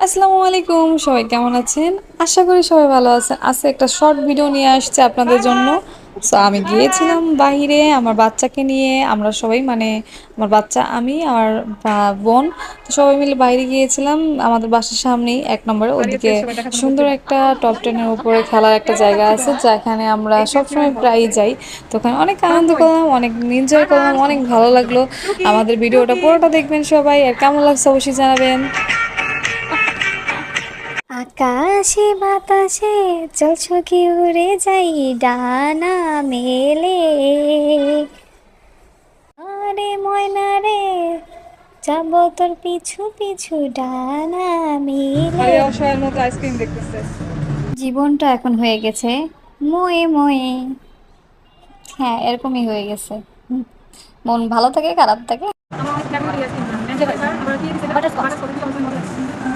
আসসালামু আলাইকুম, সবাই কেমন আছেন? আশা করি সবাই ভালো আছেন। আজকে একটা শর্ট ভিডিও নিয়ে আসছে আপনাদের জন্য। সো আমি গিয়েছিলাম বাহিরে আমার বাচ্চাকে নিয়ে। আমরা সবাই মানে আমার বাচ্চা, আমি আর বোন, তো সবাই মিলে বাইরে গিয়েছিলাম আমাদের বাসার সামনেই 1 নম্বরে। ওদিকে সুন্দর একটা টপ 10-এর উপরে খেলার একটা জায়গা আছে, যেখানে আমরা সবসময় প্রায়ই যাই। তো ওখানে অনেক আনন্দ করলাম, অনেক এনজয় করলাম, অনেক ভালো লাগলো। আমাদের ভিডিওটা পুরোটা দেখবেন সবাই, আর কেমন লাগছে অবশ্যই জানাবেন। আকাশে বাতাসে চকচকে উড়ে যাই ডানা মেলে। আরে ময়না রে, যাব তোর পিছু পিছু ডানা মেলে। মারিয়া অসহায়ের মতো আইসক্রিম দেখতেছে। জীবনটা এখন হয়ে গেছে ময়ে ময়ে। হ্যাঁ, এরকমই হয়ে গেছে। মন ভালো থাকে, খারাপ থাকে।